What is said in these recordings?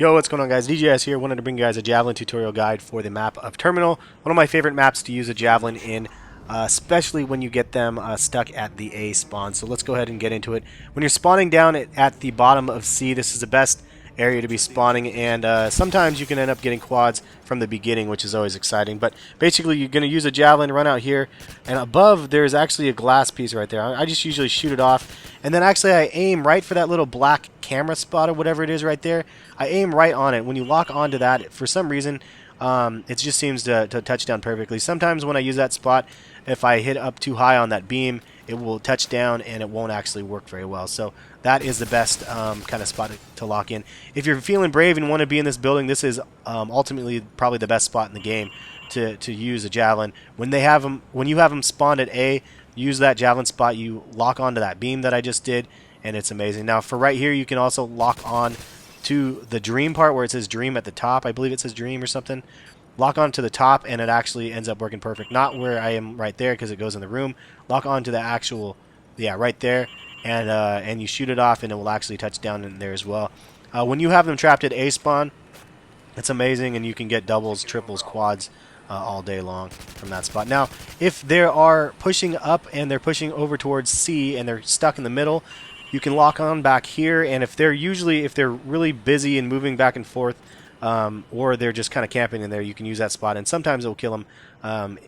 Yo, what's going on, guys? DJS here. Wanted to bring you guys a Javelin tutorial guide for the map of Terminal. One of my favorite maps to use a Javelin in, especially when you get them stuck at the A spawn. So let's go ahead and get into it. When you're spawning down at the bottom of C, this is the best area to be spawning, and sometimes you can end up getting quads from the beginning, which is always exciting. But basically, you're going to use a Javelin, run out here, and above there's actually a glass piece right there. I just usually shoot it off, and then actually I aim right for that little black camera spot or whatever it is right there. I aim right on it. When you lock onto that, for some reason, it just seems to touch down perfectly. Sometimes when I use that spot, if I hit up too high on that beam, it will touch down and it won't actually work very well. So that is the best kind of spot to lock in. If you're feeling brave and want to be in this building, this is ultimately probably the best spot in the game to use a Javelin. When you have them spawned at A, use that Javelin spot. You lock onto that beam that I just did, and it's amazing. Now for right here, you can also lock on to the dream part where it says dream at the top. I believe it says dream or something. Lock on to the top, and it actually ends up working perfect. Not where I am right there because it goes in the room. Lock on to the actual, yeah, right there, and you shoot it off, and it will actually touch down in there as well. When you have them trapped at A spawn, it's amazing, and you can get doubles, triples, quads all day long from that spot. Now, if they are pushing up and they're pushing over towards C and they're stuck in the middle, you can lock on back here, and if they're really busy and moving back and forth, or they're just kind of camping in there, you can use that spot, and sometimes it will kill them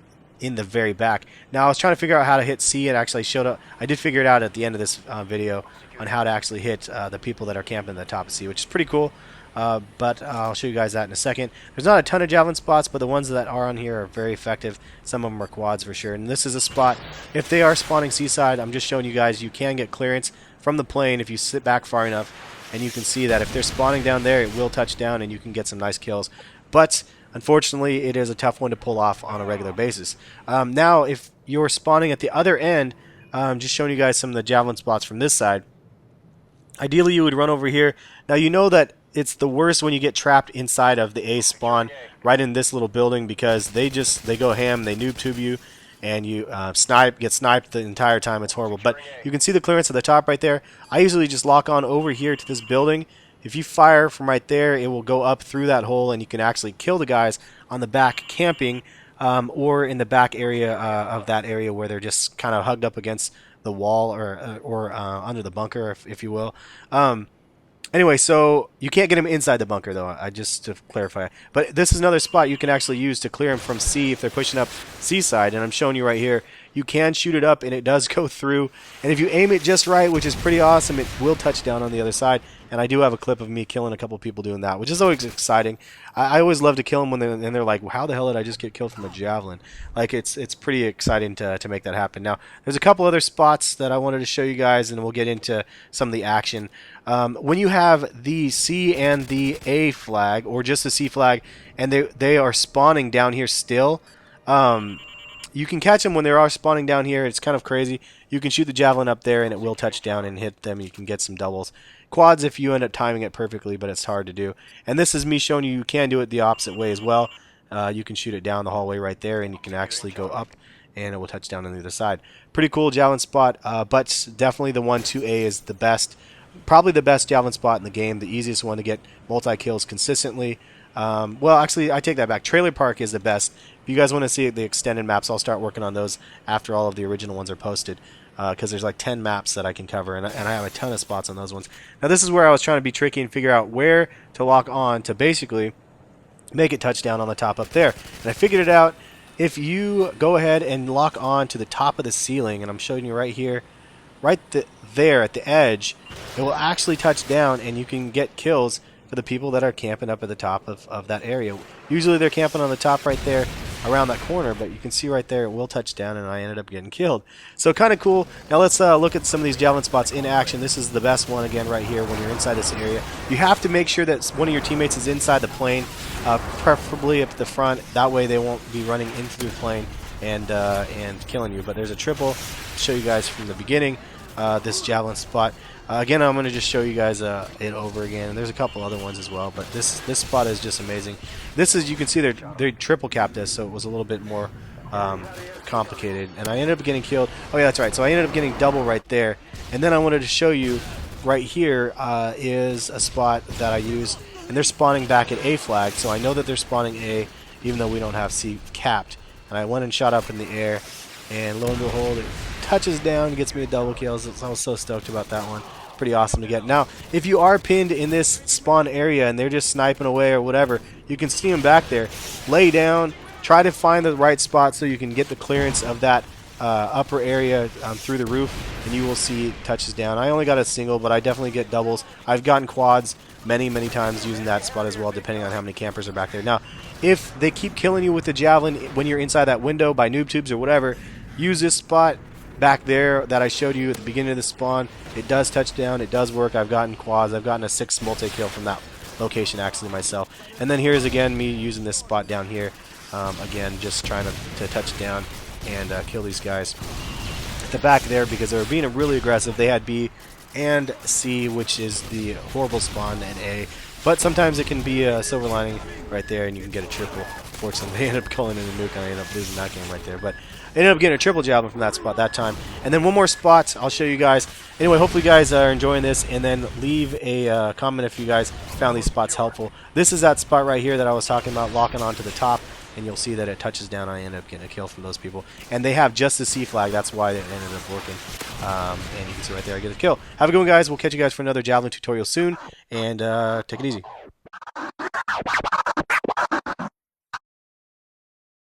in the very back. Now, I was trying to figure out how to hit C. It actually showed up. I did figure it out at the end of this video on how to actually hit the people that are camping at the top of C, which is pretty cool. But I'll show you guys that in a second. There's not a ton of Javelin spots, but the ones that are on here are very effective. Some of them are quads for sure. And this is a spot, if they are spawning seaside, I'm just showing you guys, you can get clearance from the plane if you sit back far enough. And you can see that if they're spawning down there, it will touch down and you can get some nice kills. But unfortunately, it is a tough one to pull off on a regular basis. Now, if you're spawning at the other end, just showing you guys some of the Javelin spots from this side. Ideally, you would run over here. Now, you know that it's the worst when you get trapped inside of the A spawn, right in this little building, because they go ham, they noob tube you, and you get sniped the entire time. It's horrible. But you can see the clearance at the top right there. I usually just lock on over here to this building. If you fire from right there, it will go up through that hole, and you can actually kill the guys on the back camping, or in the back area of that area where they're just kind of hugged up against the wall or under the bunker, if you will. Anyway, so you can't get him inside the bunker, though, just to clarify. But this is another spot you can actually use to clear him from C if they're pushing up C side, and I'm showing you right here. You can shoot it up, and it does go through. And if you aim it just right, which is pretty awesome, it will touch down on the other side. And I do have a clip of me killing a couple people doing that, which is always exciting. I always love to kill them when they're like, how the hell did I just get killed from a Javelin? Like, it's pretty exciting to make that happen. Now, there's a couple other spots that I wanted to show you guys, and we'll get into some of the action. When you have the C and the A flag, or just the C flag, and they are spawning down here still, you can catch them when they are spawning down here. It's kind of crazy. You can shoot the Javelin up there, and it will touch down and hit them. You can get some doubles. Quads if you end up timing it perfectly, but it's hard to do. And this is me showing you can do it the opposite way as well. You can shoot it down the hallway right there, and you can actually go up, and it will touch down on the other side. Pretty cool Javelin spot, but definitely the 1-2A is the best. Probably the best Javelin spot in the game, the easiest one to get multi-kills consistently. Well, actually, I take that back. Trailer Park is the best. If you guys want to see the extended maps, I'll start working on those after all of the original ones are posted, because there's like 10 maps that I can cover, and I have a ton of spots on those ones. Now, this is where I was trying to be tricky and figure out where to lock on to basically make it touch down on the top up there. And I figured it out. If you go ahead and lock on to the top of the ceiling, and I'm showing you right here, there at the edge, it will actually touch down, and you can get kills for the people that are camping up at the top of that area. Usually they're camping on the top right there around that corner, but you can see right there it will touch down, and I ended up getting killed. So kind of cool. Now let's look at some of these Javelin spots in action. This is the best one again right here when you're inside this area. You have to make sure that one of your teammates is inside the plane, preferably up the front. That way they won't be running into the plane and killing you. But there's a triple. I'll show you guys from the beginning. This Javelin spot. Again, I'm going to just show you guys it over again. And there's a couple other ones as well, but this spot is just amazing. This is, you can see they triple capped this, so it was a little bit more complicated. And I ended up getting killed. Oh yeah, that's right. So I ended up getting double right there. And then I wanted to show you right here is a spot that I used and they're spawning back at A flag, so I know that they're spawning A, even though we don't have C capped. And I went and shot up in the air, and lo and behold, it touches down, gets me a double kill. So I was so stoked about that one. Pretty awesome to get. Now, if you are pinned in this spawn area and they're just sniping away or whatever, you can see them back there. Lay down, try to find the right spot so you can get the clearance of that upper area through the roof, and you will see it touches down. I only got a single, but I definitely get doubles. I've gotten quads many times using that spot as well, depending on how many campers are back there. Now, if they keep killing you with the Javelin when you're inside that window by noob tubes or whatever, use this spot back there that I showed you at the beginning of the spawn. It does touch down. It does work. I've gotten quads. I've gotten a 6 multi-kill from that location actually myself. And then here's again me using this spot down here. Again, just trying to touch down and kill these guys at the back there because they were being really aggressive. They had B and C, which is the horrible spawn, and A. But sometimes it can be a silver lining right there, and you can get a triple. Fortunately, they ended up calling in a nuke, and I ended up losing that game right there. But I ended up getting a triple javelin from that spot that time. And then one more spot I'll show you guys. Anyway, hopefully you guys are enjoying this, and then leave a comment if you guys found these spots helpful. This is that spot right here that I was talking about, locking onto the top, and you'll see that it touches down. I end up getting a kill from those people. And they have just the C flag. That's why it ended up working. And you can see right there I get a kill. Have a good one, guys. We'll catch you guys for another Javelin tutorial soon, and take it easy.